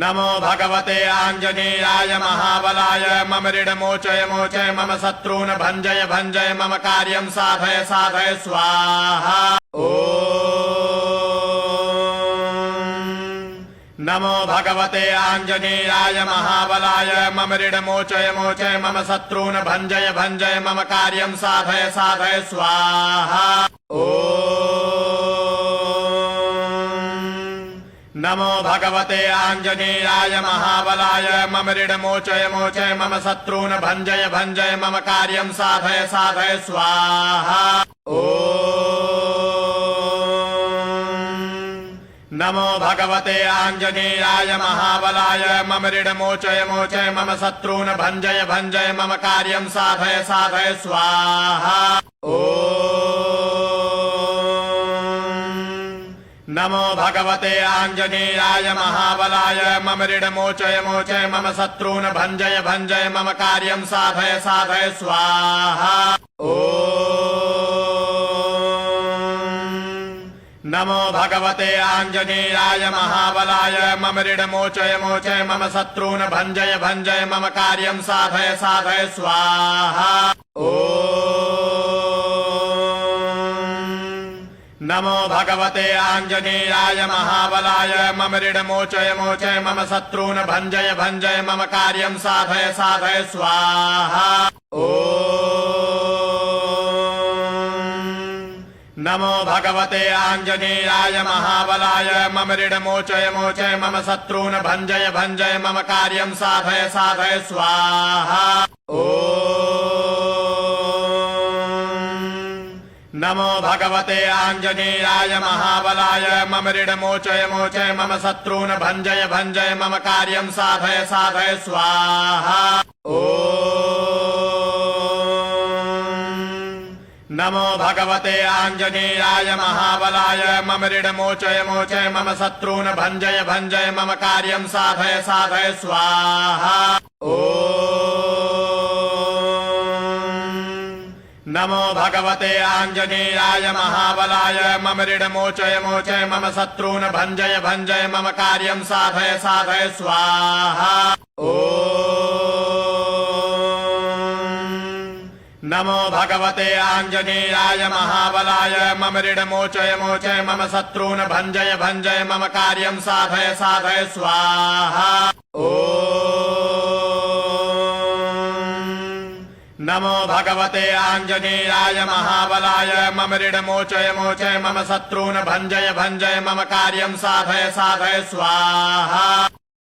नमो भगवते आञ्जनेयाय महाबलाय मम ऋणमोचय मोचय मम शत्रून् भञ्जय भञ्जय मम कार्यं साधय साधय स्वाहा। नमो भगवते आञ्जनेयाय महाबलाय मम ऋणमोचय मोचय मम शत्रून् भञ्जय भञ्जय मम कार्यं साधय साधय स्वाहा। नमो भगवते आञ्जनेयाय महाबलाय मम ऋणमोचय मोचय मम शत्रून् भञ्जय भञ्जय मम कार्यं साधय साधय स्वाहा। नमो भगवते आञ्जनेयाय महाबलाय मम ऋणमोचय मोचय मम शत्रून् भञ्जय भञ्जय मम कार्यं साधय साधय स्वाहा। नमो भगवते आञ्जनेयाय महाबलाय मम ऋणमोचय मोचय मम शत्रून् भञ्जय भञ्जय मम कार्यं साधय साधय स्वाहा। नमो भगवते आञ्जनेयाय महाबलाय मम ऋणमोचय मोचय मम शत्रून् भञ्जय भञ्जय मम कार्यं साधय साधय स्वाहा। नमो भगवते आञ्जनेयाय महाबलाय मम ऋणमोचय मोचय मम शत्रून् भञ्जय भञ्जय मम कार्यं साधय साधय स्वाहा। नमो भगवते आञ्जनेयाय महाबलाय मम ऋणमोचय मोचय मम शत्रून् भञ्जय भञ्जय मम कार्यं साधय साधय स्वाहा। नमो भगवते आञ्जनेयाय महाबलाय मम ऋणमोचय मोचय मम शत्रून् भञ्जय भञ्जय मम कार्यं साधय साधय स्वाहा। नमो भगवते आञ्जनेयाय महाबलाय मम ऋणमोचय मोचय मम शत्रून् भञ्जय भञ्जय मम कार्यं साधय साधय स्वाहा। नमो भगवते आञ्जनेयाय महाबलाय मम ऋणमोचय मोचय मम शत्रून् भञ्जय भञ्जय मम कार्यं साधय साधय स्वाहा। नमो भगवते आञ्जनेयाय महाबलाय मम ऋणमोचय मोचय मम शत्रून् भञ्जय भञ्जय मम कार्यं साधय साधय स्वाहा। नमो भगवते आञ्जनेयाय महाबलाय मम ऋणमोचय मोचय मम शत्रून् भञ्जय भञ्जय मम कार्यं साधय साधय स्वाहा।